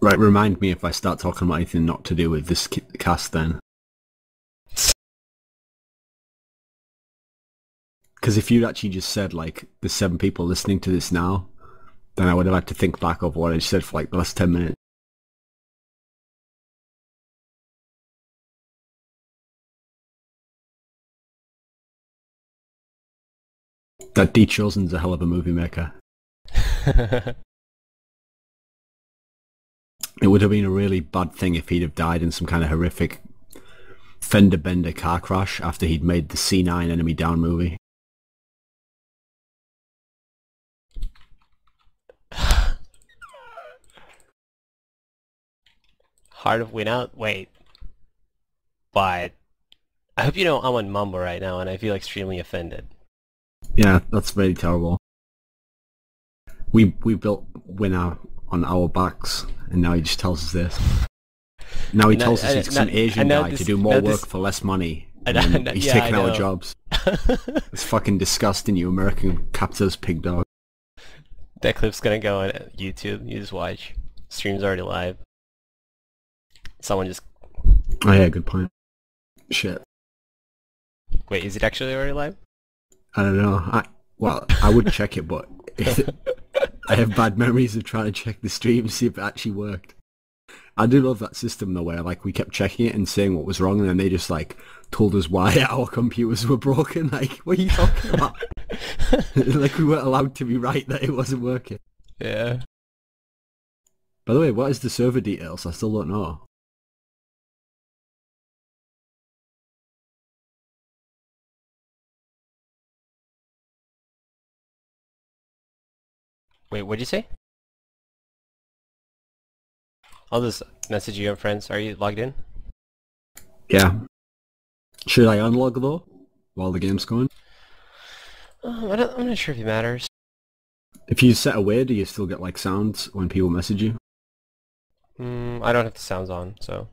Right, remind me if I start talking about anything not to do with this cast then. Because if you'd actually just said, like, there's 7 people listening to this now, then I would have had to think back of what I said for, like, the last 10 minutes. That D. Chosen's a hell of a movie maker. It would have been a really bad thing if he'd have died in some kind of horrific fender bender car crash after he'd made the C9 Enemy Down movie. Hard of win out? Wait. But I hope you know I'm on Mumble right now and I feel extremely offended. Yeah, that's very terrible. We built winner on our backs, and now he just tells us this. Now he tells us he's some Asian guy to do more work for less money. And he's taking our jobs. It's fucking disgusting, you American capitalist pig dog. That clip's gonna go on YouTube. You just watch. Stream's already live. Someone just... Oh yeah, good point. Shit. Wait, is it actually already live? I don't know. Well, I would check it, but I have bad memories of trying to check the stream to see if it actually worked. I do love that system though, where like we kept checking it and saying what was wrong, and then they just like told us why our computers were broken. Like, what are you talking about? Like we weren't allowed to be right that it wasn't working. Yeah. By the way, what is the server details? I still don't know. Wait, what'd you say? I'll just message you on friends. Are you logged in? Yeah. Should I unlog though, while the game's going? I'm not sure if it matters. If you set away, do you still get like sounds when people message you? I don't have the sounds on, so...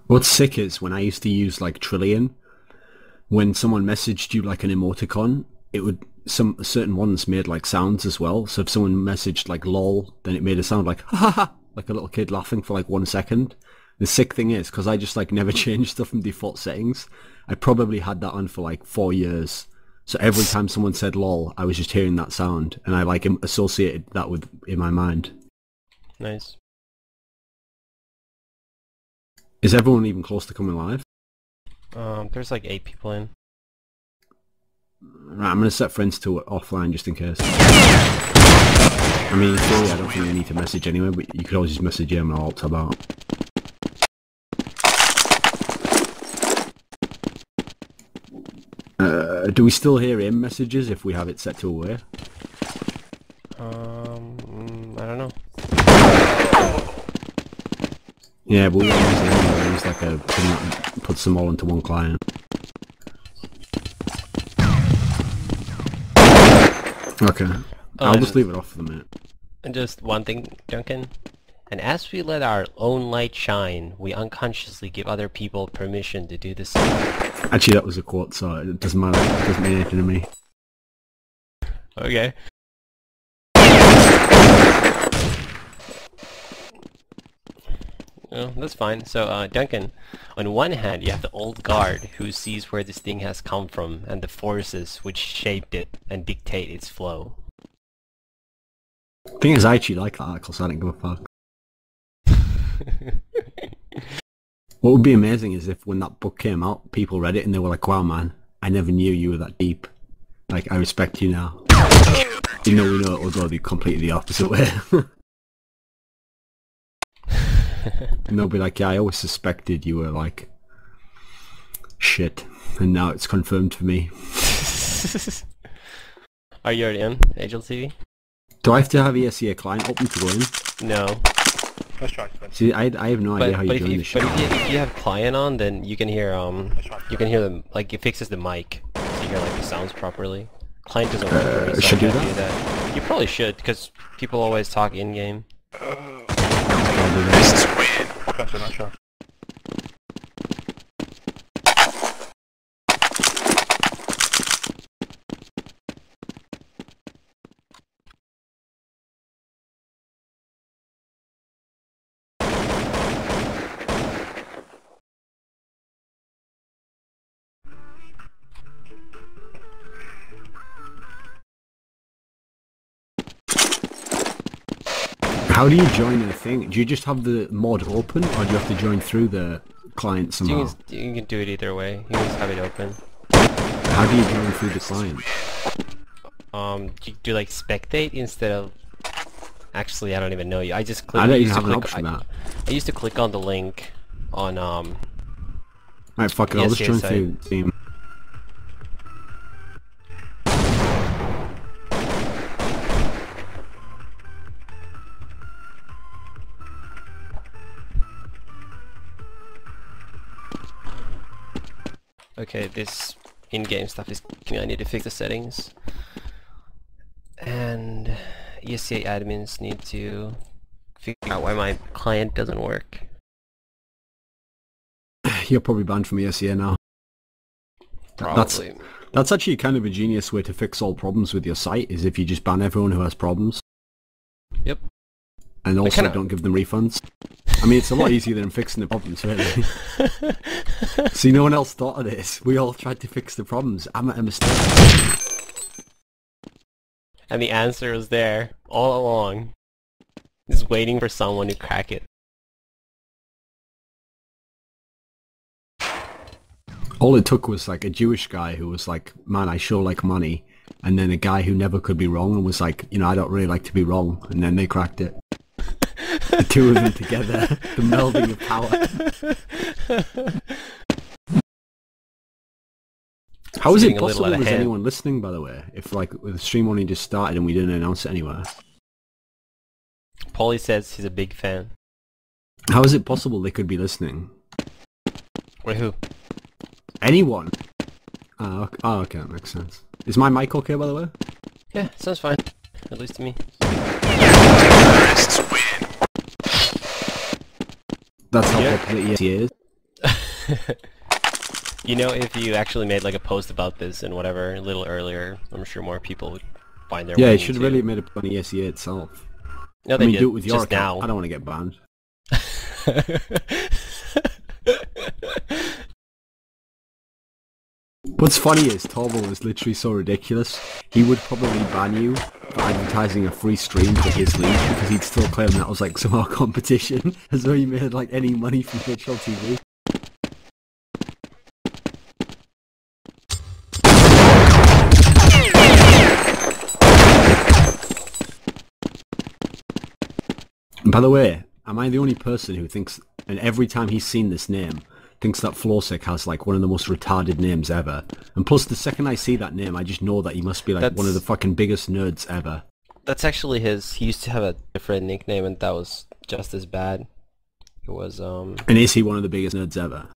What's sick is when I used to use like Trillion, when someone messaged you like an emoticon, it would, some certain ones made like sounds as well. So if someone messaged like lol, then it made a sound like ha ha ha, like a little kid laughing for like 1 second. The sick thing is, because I just like never changed stuff from default settings, I probably had that on for like 4 years. So every time someone said lol, I was just hearing that sound, and I like associated that with in my mind. Nice. Is everyone even close to coming live? There's like 8 people in. Right, I'm gonna set friends to offline just in case. I mean, in theory, I don't think you need to message anyway, but you could always just message him and I'll tab out. Do we still hear him messages if we have it set to away? I don't know. Yeah, but we use like a puts them all into one client. Okay, I'll just leave it off for the minute. And just one thing, Duncan. And as we let our own light shine, we unconsciously give other people permission to do the same. Actually, that was a quote, so it doesn't matter. It doesn't mean anything to me. Okay. Oh, that's fine. So, Duncan, on one hand, you have the old guard who sees where this thing has come from and the forces which shaped it and dictate its flow. Thing is, I actually like that article, so I don't give a fuck. What would be amazing is if when that book came out, people read it and they were like, wow man, I never knew you were that deep. Like, I respect you now. You know, we know it will go the completely opposite way. And they'll be like, yeah, I always suspected you were like shit, and now it's confirmed for me. Are you already in Angel TV? Do I have to have ESEA client open to go in? No. See, I have no idea how you join this shit. But if you have client on, then you can hear them, like it fixes the mic, so you hear like the sounds properly. Client doesn't work, so should do do that? that. You probably should, because people always talk in game. This is weird. I'm not sure. How do you join a thing? Do you just have the mod open, or do you have to join through the client somehow? You can do it either way. You can just have it open. How do you join through the client? You do like spectate instead of... Actually, I don't even know you. I just click. I don't even have an option that. I used to click on the link on Right, fuck it. I'll just join through Team. Okay, this in-game stuff is... I need to fix the settings. And ESEA admins need to figure out why my client doesn't work. You're probably banned from ESEA now. Probably. That's actually kind of a genius way to fix all problems with your site, is if you just ban everyone who has problems. Yep. And also don't give them refunds. I mean, it's a lot easier than fixing the problems, really. See, no one else thought of this. We all tried to fix the problems. I'm at a mistake. And the answer was there, all along. Just waiting for someone to crack it. All it took was like a Jewish guy who was like, man, I sure like money. And then a guy who never could be wrong and was like, you know, I don't really like to be wrong. And then they cracked it. The two of them together. The melding of power. How is it possible there's anyone listening, by the way? If like the stream only just started and we didn't announce it anywhere. Paulie says he's a big fan. How is it possible they could be listening? Wait, who? Anyone. Oh, okay, that makes sense. Is my mic okay, by the way? Yeah, sounds fine. At least to me. That's how popular ESEA is. You know, if you actually made like a post about this and whatever a little earlier, I'm sure more people would find their way. Yeah, it should have really made it on ESEA itself. No, they did. Do it with your just account. now. I don't want to get banned. What's funny is Torval is literally so ridiculous. He would probably ban you for advertising a free stream for his league because he'd still claim that was like somehow competition, as though he made like any money from virtual TV. And by the way, am I the only person who thinks, and every time he's seen this name, thinks that flowsicK has like one of the most retarded names ever? And plus, the second I see that name, I just know that he must be like one of the fucking biggest nerds ever. That's actually his. He used to have a different nickname, and that was just as bad. It was And is he one of the biggest nerds ever?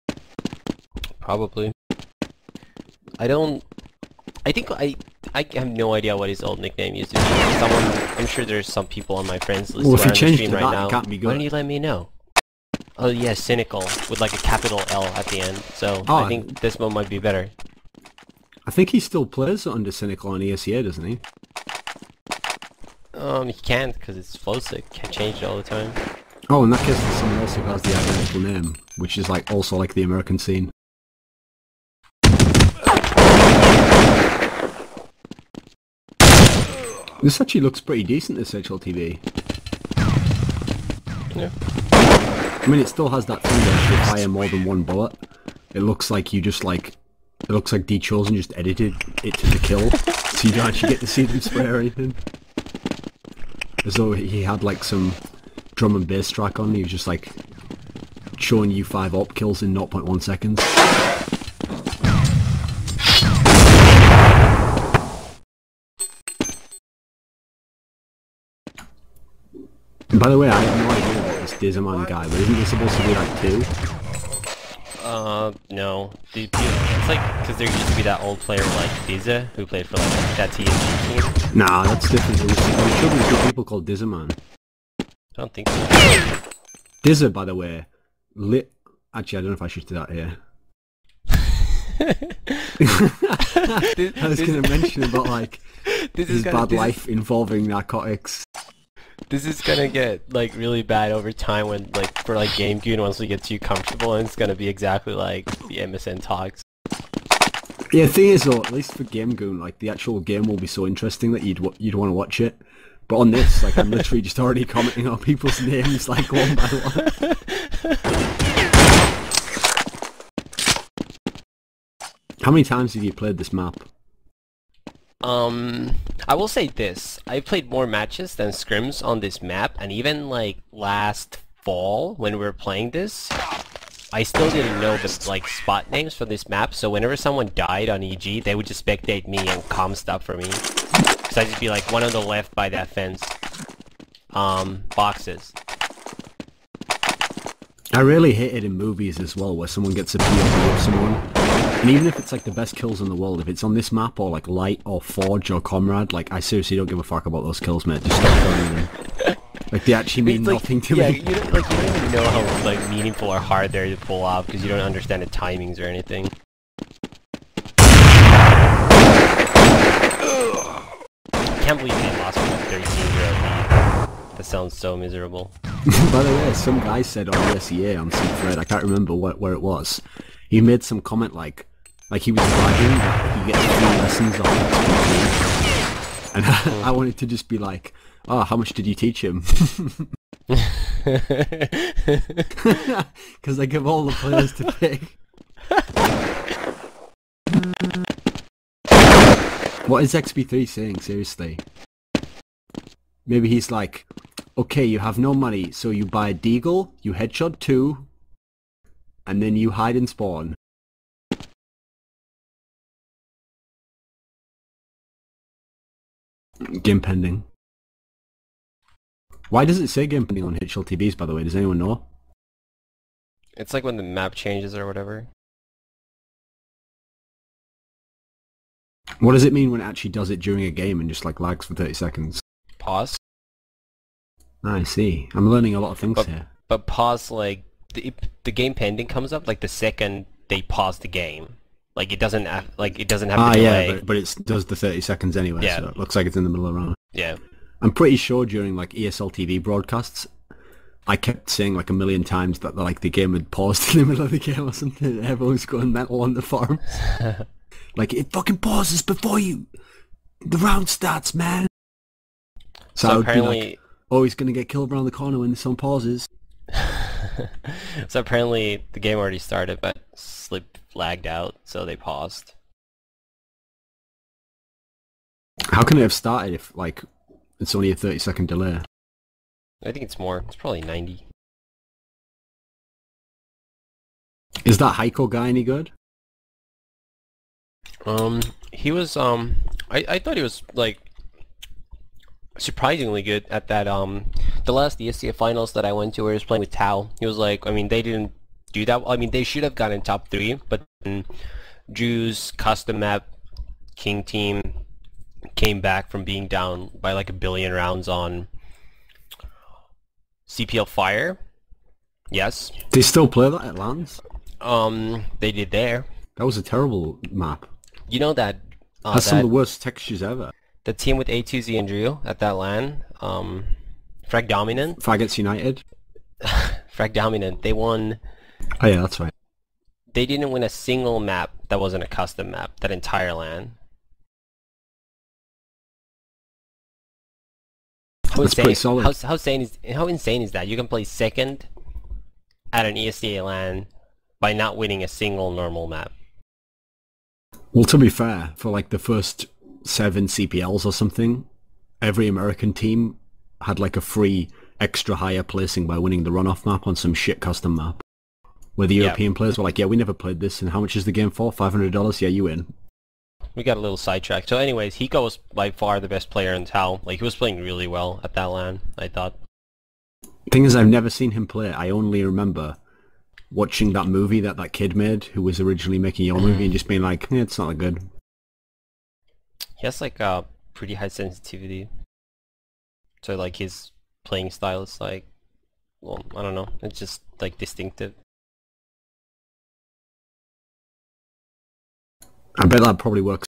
Probably. I think I have no idea what his old nickname used to be. I'm sure there's some people on my friends list well, if who are you on the changed stream to right that, now. it can't be good. Why don't you let me know? Oh yeah, cynical with like a capital L at the end. So I think this one might be better. I think he still plays under cynical on ESEA, doesn't he? He can't because it's flowsicK. Can't change it all the time. Oh, in that case, there's someone else who has the identical name, which is like also like the American scene. This actually looks pretty decent, this HLTV. Yeah. I mean, it still has that thing that if you fire more than one bullet, it looks like you just like... It looks like D-Chosen just edited it to the kill, so you don't actually get to see them spray or anything. As though he had like some drum and bass track on, he was just like showing you 5 AWP kills in 0.1 seconds. And by the way, I have no idea about this dizzaman guy, but isn't he supposed to be like 2? No. It's like, because there used to be that old player like Dizza, who played for like that TNG team. Nah, that's different. There should be 2 people called dizzaman. I don't think so. Dizza, by the way, Actually, I don't know if I should do that here. I was going to mention about like his bad life involving narcotics. This is gonna get like really bad over time when like for like Game Goon once we get too comfortable, and it's gonna be exactly like the MSN talks. Yeah, the thing is though, at least for Game Goon, like the actual game will be so interesting that you'd want to watch it. But on this, like, I'm literally just already commenting on people's names, like, one by one. How many times have you played this map? I will say this. I played more matches than scrims on this map, and even, like, last fall, when we were playing this, I still didn't know the, like, spot names for this map, so whenever someone died on EG, they would just spectate me and calm stuff for me. So I'd just be like, one on the left by that fence. Boxes. I really hate it in movies as well, where someone gets a POV of someone. And even if it's like the best kills in the world, if it's on this map or like Light or Forge or Comrade, like I seriously don't give a fuck about those kills, mate. Just stop throwing them. Like they actually mean nothing to me. You don't even know how like meaningful or hard they're to pull off because you don't understand the timings or anything. I can't believe they lost from a 13-0 lead. That sounds so miserable. By the way, some guy said on ESEA on some thread, I can't remember where it was, he made some comment like he was bragging that he gets 3 lessons on XP. And I wanted to just be like, oh, how much did you teach him? Because I give all the players to pick. What is XP3 saying, seriously? Maybe he's like, okay, you have no money, so you buy a deagle, you headshot 2, and then you hide and spawn. Game pending. Why does it say game pending on HLTBs, by the way? Does anyone know? It's like when the map changes or whatever. What does it mean when it actually does it during a game and just like lags for 30 seconds? Pause. I see. I'm learning a lot of things here. But pause, like, the game pending comes up like the second they pause the game. Like it doesn't have the delay. Yeah, but it does the 30 seconds anyway, yeah. So it looks like it's in the middle of the round. Yeah. I'm pretty sure during like ESL TV broadcasts, I kept saying like a million times that like the game had paused in the middle of the game or something, and everyone was going mental on the forum. Like, it fucking pauses before the round starts, man. So I would apparently... be like, oh, he's gonna get killed around the corner when the sun pauses. So apparently the game already started, but Slip lagged out, so they paused. How can it have started if, like, it's only a 30-second delay? I think it's more. It's probably 90. Is that hiko guy any good? He was, I thought he was, like, surprisingly good at that, the last ESEA finals that I went to where he was playing with Tao. He was like, I mean, they didn't do that. I mean, they should have gotten top 3, but then Drew's custom map King team came back from being down by like 1 billion rounds on CPL Fire. Yes. They still play that at LANs? They did there. That was a terrible map. You know that... That's some of the worst textures ever. The team with A2Z and Drew at that LAN, Frag Dominant. Faggots United? Frag Dominant, they won... Oh yeah, that's right. They didn't win a single map that wasn't a custom map, that entire LAN. That's pretty solid. How insane is that? You can play second at an ESEA LAN by not winning a single normal map. Well, to be fair, for like the first 7 CPLs or something, every American team had like a free extra higher placing by winning the runoff map on some shit custom map. Where the European players were like, yeah, we never played this, and how much is the game for? $500? Yeah, you win. We got a little sidetracked. So anyways, Hiko was by far the best player in Tau. Like, he was playing really well at that LAN, I thought. Thing is, I've never seen him play. I only remember watching that movie that kid made, who was originally making your movie, and just being like, yeah, it's not that good. He has like a pretty high sensitivity. So like his playing style is like, well, I don't know, it's just like distinctive. I bet that probably works